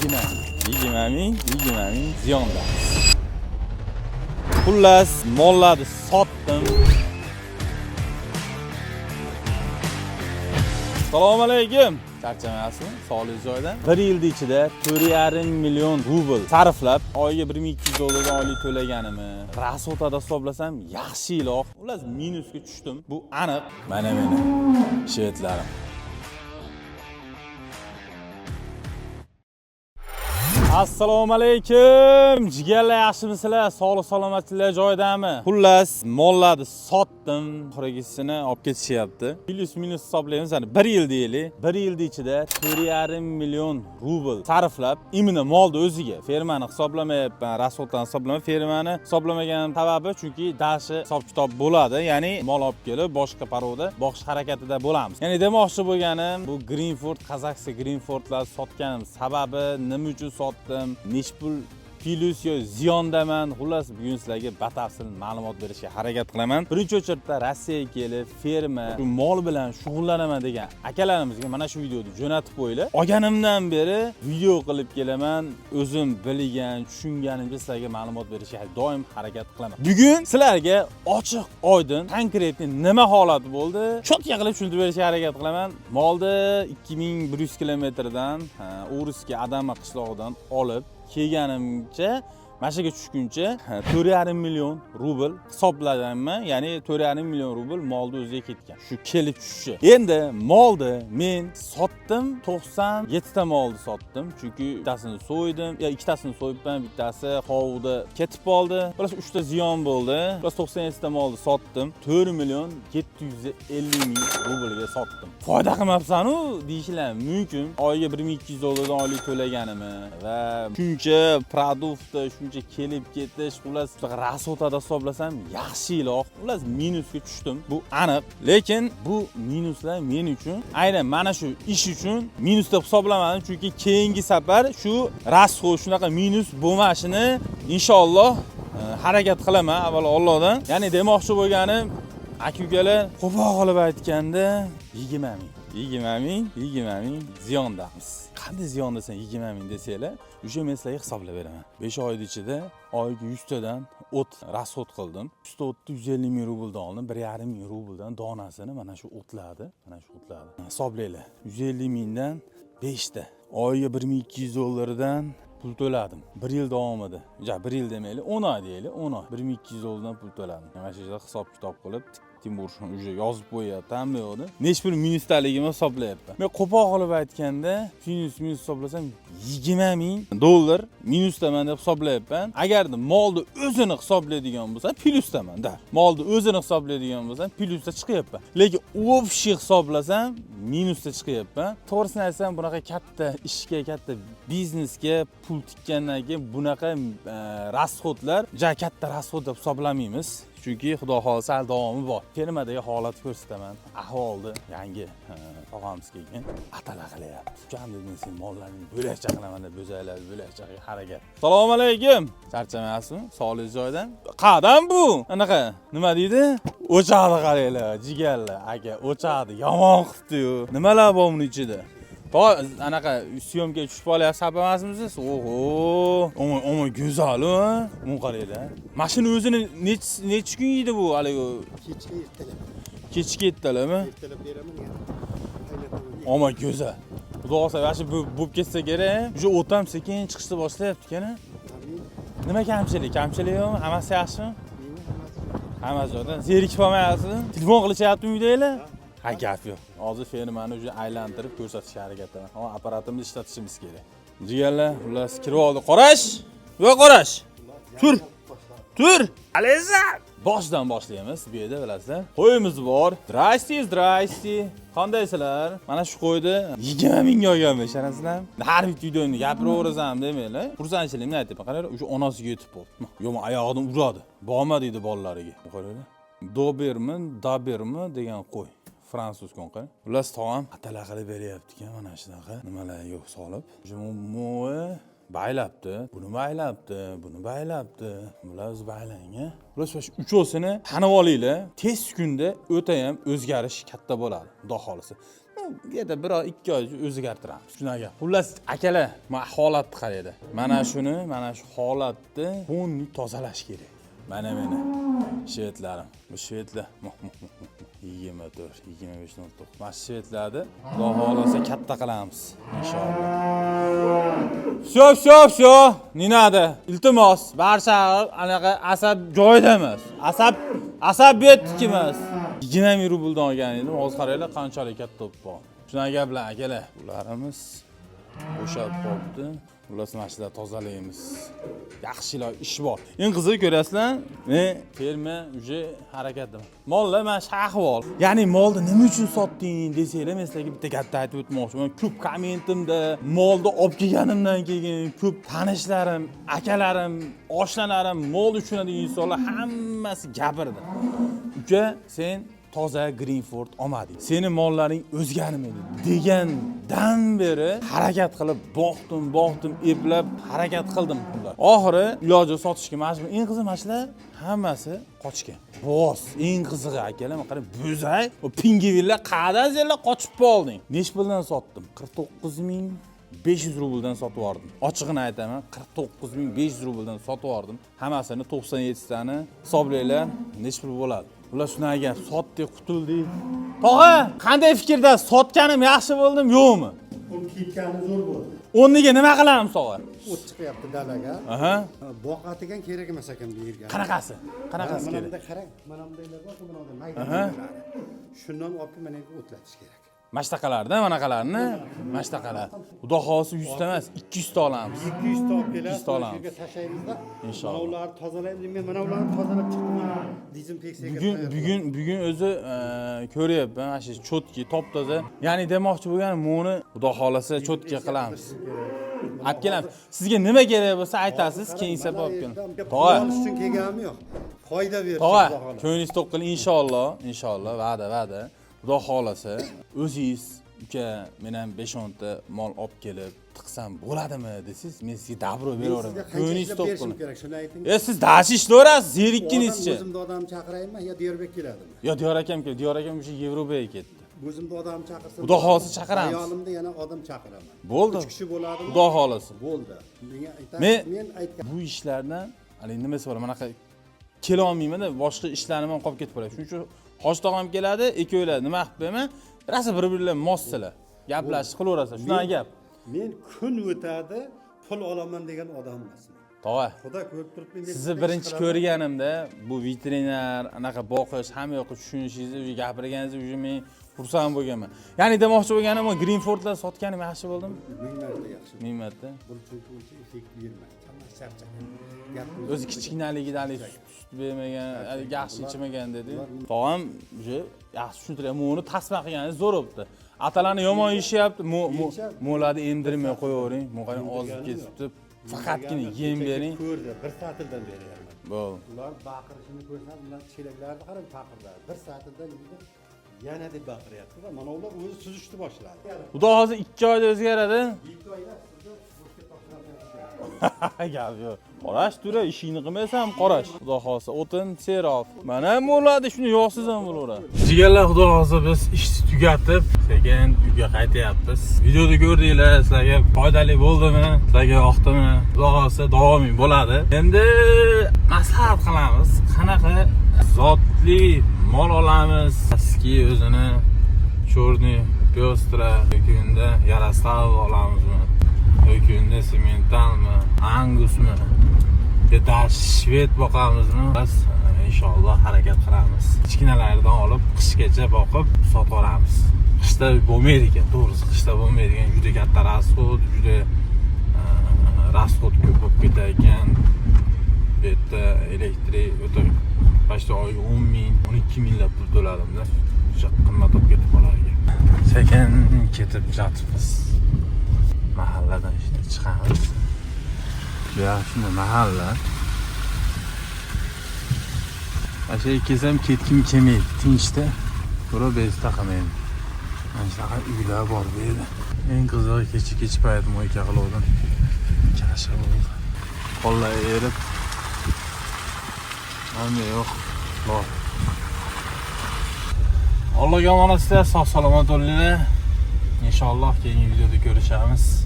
20 ming ziyonda. Xullas, mollarni sotdim. Assalomu alaykum. Charchamayapsizmi? Sog'lik joyidan. 1 yil ichida 4,5 million rubl sarflab, oyiga 1200 dollardan oylik to'laganimni rasotada hisoblasam yaxshiroq. Xullas, minusga tushdim. Bu aniq. Mana meni shvetlarim. Assalomu alaykum. Jigarlar yaxshimisizlar? Sog'lik salomatliklar joyidami? Xullas, mollarni sotdim. Oxirigisini olib ketishyapti. Plus minus hisoblaymiz. 1 yil deylik. 1 yil ichida 4,5 million rubl sarflab, imini molni o'ziga, fermani hisoblamayapman, rasxoddan hisoblamay, fermani hisoblamagan sababi chunki dashi hisob-kitob bo'ladi. Ya'ni mol olib kelib boshqa paroda boqish harakatida bo'lamiz. Ya'ni demoqchi bo'lganim, bu Greenford, Qozog'iston Greenfordlar sotganim sababi nima uchun sotdim, nech pul plus yo ziyondaman. Xullas, bugun sizlarga batafsil ma'lumot berishga harakat qilaman. Birinchi o'chirda Rossiyaga kelib, ferma, shu mol bilan shug'ullanaman degan akalarimizga mana shu videoni jo'natib qo'yinglar. Olganimdan beri video qilib kelaman. O'zim bilgan, tushunganimcha sizlarga ma'lumot berishga doim harakat qilaman. Bugun sizlarga ochiq, oydin, konkretni nima holat bo'ldi, cho'tka qilib tushuntirib berishga harakat qilaman. Molni 2100 kilometrdan, O'riski Adama qishlog'idan olib kelganimcha, mashaga tushguncha 4,5 million rubl hisoblaganman. Ya'ni 4,5 million rubl molni o'ziga ketgan. Shu kelib tushishi. Endi molni men sotdim, 97 ta molni sotdim. Chunki bittasini so'ydim, ikkitasini so'yibman, bittasi hovda ketib qoldi. Plus 3 ta ziyon bo'ldi. Plus 97 ta molni sotdim. 4 million 750 ming rublga sotdim. Foyda qilmabsan-ku deyishlar mumkin. Oyiga 1200 dollardan oylik to'laganimni va shuncha produktni shuncha kelib ketish, xullas rasotada hisoblasam yaxshiroq. Xullas, minusga tushdim. Bu aniq. Lekin bu minuslar men uchun, aynan mana shu ish uchun minus deb hisoblamadim, chunki keyingi safar shu rasxod shunaqa minus bo'lmashini inshaalloh harakat qilaman avvalo Allohdan. Ya'ni demoqchi bo'lganim, aka-ukalar, qo'pol qilib aytganda 20 ming ziyondamiz. Qanday ziyon desam 20 ming desanglar, o'sha men sizlarga hisoblab beraman. 5 oy ichida oyiga 100 tadan o't rasxod qildim. 100 ta o'tni 150 ming rubldan oldim. 1,5 ming rubldan donasini mana shu o'tlardi. Hisoblanglar. 150 mingdan 5 ta. Oyiga 1200 dollardan pul to'ladim. 1 yil davomida. 1 yil demaylik, 10 oy deylik, 10 oy. 1200 dollardan pul to'ladim. Mana shu yerda hisob-kitob qilib Timur уже yozib qo'yapti-mi yo'qda. Nech pul minusdaligimni hisoblayapman. Men qo'pol qilib aytganda, minus hisoblasam 20 ming dollar minusdaman deb hisoblayapman. Agarda molni o'zini hisoblaydigan bo'lsa, plusdaman-da. Molni o'zini hisoblaydigan bo'lsam, plusda chiqyapman. Lekin общий hisoblasam, minusda chiqyapman. To'g'risini aytsam, bunaqa katta ishga, katta biznesga pul tikkandan keyin bunaqa rasxodlar, katta rasxod deb hisoblamaymiz. Chunki xudo xolasa davomi bor. Fermadagi holatni ko'rsataman. Ahvolni yangi tog'amiz kelgan atala qilyapti. Qanday men mollarni bo'lakcha qilaman deb bo'zaylar bo'lakchaga harakat. Assalomu alaykum. Charchamayapsizmi? Sog'lik joyidan. Qadam bu. Anaqa nima deydi? O'chaqni qaranglar, jigarlar. Aka, o'chaqni yomon qilibdi-yu. Nimalar bor uning ichida? Anaqa syomkaga tushib olyapsiz, emasmisiz? Oho, omoy go'zal-ku. Buni qaranglar. Mashina o'zini necha kun yeydi bu haligi? Kechga ertalabmi? Ertalab beraman yana. Omoy go'zal. Xudo xolasa yaxshi bo'lib ketsa kerak. Уже o'tam sekin chiqishni boshlayapti-kana. Nima kamchilik? Kamchilik yo'qmi? Hammasi yaxshimi? Hammasi joyida. Zerikib qolmayapsizmi? Telefon qilishyaptimi uydanglar? Ha, gap yo'q. Hozir fermani o'zi aylantirib ko'rsatishga harakat qilaman. Hozir apparatimizni ishlatishimiz kerak. Jigarlar, xullas kirib oldi. Qarash! Yo'q, qarash. Tur! Alizar! Boshdan boshlaymiz. Bu yerda bilasizlar, qo'yimiz bor. Zdrasti. Qandaysizlar? Mana shu qo'ydi 20 mingga olganman, sharasizlar. Har bir videoni gapiraverasam demaylar. Xursandchilikni aytib, qaranglar, o'sha onasiga yetib qoldi. Yo'q, oyog'idan uradi. Borma deydi bolalariga. Qaranglar. Dobermi degan qo'y. Fransuz konqa. Ular tog'am atala qilib beryapti-ku, mana shunaqa nimalar yo'q solib. Mo'y baylabdi, buni baylabdi. Bular o'zi baylangan. Ular shu uchovsini tanib olinglar. Tez kunda o'ta ham o'zgarish katta bo'ladi, xudo xolisa. yerda 1-2 oy o'zgartiramiz. Shunaqa. Xullas, akalar, mana holatni qaraydi. Mana shuni, mana shu holatni fonni tozalash kerak. Mana shvetlarim. Bu shvetlar 24, 25 nuqta. Mana shvetlarni Xudo xolasa katta qilamiz inshaalloh. Всё. Ninada? Iltimos, barcha anaqa asab joyida emas. Asab betdik emas. 20 rubldan olgan edim. Hozir qaranglar qanchalik katta bo'lib. Shunaqa bilan akalar, ularimiz bo'shab qolibdi. Ular mashina tozalaymiz. Yaxshilar ish bor. Eng qizig'i ko'rasizlar, men ferma uje harakatdaman. Mollar mana shu ahvol. Ya'ni molni nima uchun sotding desanglar, men sizlarga bitta gapni aytib o'tmoqchiman. Ko'p kommentimda molni olib kelganimdan keyin ko'p tanishlarim, akalarim, oshnalarim mol uchunadigan insonlar hammasi gapirdi. Uka, sen toza Greenford olmading. Seni mollaring o'zgarmaydi degandan beri harakat qilib boqdim, eplab harakat qildim ular. Oxiri iloji sotishga majbur. Eng qizig'i mashlar hammasi qochgan. Boz, eng qizig'i akalar, mana qarang, bo'zay, o pingivillar qadan zellar qochib qolding. Nech puldan sotdim? 49500 rubldan sotib yubordim. Ochig'ini aytaman, 49500 rubldan sotib yubordim. Hammasini 97 tani hisoblaylar, nech pul bo'ladi? Ular shunaqa sotdik, qutuldik. Tog'a, qanday fikrda sotganim yaxshi bo'ldimi, yo'qmi? Pul ketgani zo'r bo'ldi. O'rniga nima qilamiz, tog'a? O't chiqyapti dalaga. Aha. Boqatigan kerak emas ekan bu yerga. Qanaqasi kerak? Mana bunda qarang, mana bundaylar bor, mana bunda mayda. Shundan olib mana o'tlatish kerak. Mashtaqalarda, manaqalarni, mashtaqalar. Xudo xolisi 100 ta emas, 200 ta olamiz. 200 ta olib kelasiz, ta olamiz. yerga tashlaymizda. Inshaalloh. Mana ularni tozalaymiz. Men mana ularni tozalab chiqdim. Dezinfeksiyaga. Bugun o'zi ko'ryapman, mana shu chotki, top-toza. Ya'ni demoqchi bo'lganim, buni Xudo xolisi chotki qilamiz. Olib kelamiz. Sizga nima kerak bo'lsa aytasiz, keyin sabab olib kelamiz. Tog'a, uchun kelganim yo'q. Foyda bersin. tog'a, ko'nglingiz to'q qiling inshaalloh, va'da. Xudo xolasa, o'zingiz uka, men ham 5-10 ta mol olib kelib tiqsam bo'ladimi desangiz, men sizga dabro beraveraman. Ko'nglingiz to'q qiling. Shuni ayting. Siz dash ishlayverasiz, zerikkinizcha. O'zimda odam chaqiraymi yo Diyorbek keladimi? Yo, Diyor akam keldi. Diyor akam o'sha Yevropaga ketdi. O'zimda odam chaqirsam, Xudo xolasa chaqiramiz. Ayolimda yana odam chaqiraman. Bo'ldi. 3 kishi bo'ladimi? Xudo xolasa. Bo'ldi. Menga aytasiz, men aytgan. Bu ishlardan, hali nimasi bor, mana kela olmayman-da, boshqa ishlarim ham qolib ketib qoladi. Shuning uchun Hosh tog'am keladi, ikkovlar nima qilib berman? Rasa bir-birlar mossalar. Gaplashib qilaverasizlar. Shunaqa gap. Men kun o'tadi, pul olaman degan odam emasman. Tog'a, Xudo ko'rib turibdi, men sizni birinchi ko'rganimda bu veterinar, anaqa boqish, hamma yoqqa tushunishingizni, gapirganingizni men xursand bo'lganman. Ya'ni demoqchi bo'lganim, Greenfordlar sotganim yaxshi bo'ldimi? 1000 marta yaxshi. 1000 marta. Bu chunki uncha effekt bermaydi. Charchagan. O'zi kichkinaligidagi sut bermagan, yaxshi ichmagan dedi. Tog'am yaxshi tushuntiryapti. Uni tasma qilganingiz zo'r bo'libdi. Atalarni yomon yeyishyapti. Mo'larni emdirmay qo'yavering. Mo'qaning ozib ketibdi. Faqatgina yem bering. Ko'rdi, bir soatdan beryapman. Bo'ldi. Ular baqirishini ko'rsam, ular chelaklarni qarang faqirlar. Bir soatdan yana deb baqiryapti va mana ular o'zi suzishni boshladi. Xudo hozir 2 oyda o'zgaradi. 2 oyda sizni boshqa Gap yo'q. Qorash tura, ishingni qilmaysan, qorash. Xudo xolsa, o'tin, serof. Mana bo'ladi, shuni yo'qsiz ham bo'laveradi. Jigarlar, xudo xolsa biz ishni tugatib, sekin uyga qaytyapmiz. Videoda ko'rdinglar, sizlarga foydali bo'ldimi? Sizlarga yoqdimi? Xudo xolsa davomiy bo'ladi. Endi maslahat qilamiz. Qanaqa zotli mol olamiz? Eski o'zini chorni, pyostra, kunda Yaroslav olamizmi? Yoki unda sementalmi, angusmi, yoki shved boqamizmi? Biz inshaalloh harakat qilamiz. Kichkinalardan olib qishgacha boqib sotib olamiz. Qishda bo'lmaydi ekan, to'g'risi qishda bo'lmaydi ekan, juda katta rasxod, juda rasxod ko'p bo'lib ketar ekan. Bu yerda elektrik o'ta başta oyiga 10 ming, 12 minglab pul to'ladimda. Juda qimmat bo'lib ketib qolar ekan. Sekin ketib yotibmiz. Mahalladan işte chiqamiz. Ya shunda mahalla. Ashay kesam ketkim kelmaydi, tinchda. Ko'ra bezda qilmaydi. Mana shunaqa uylar bor bu yerda. Eng qizig'i kech payt mo'yka qiluvdim. Kasha bo'ldi. Qo'llar erib. Hamma yo'q. Bor. Allohga omonat sizlar, sog' salomat bo'linglar. inshaalloh keyingi videoda ko'rishamiz.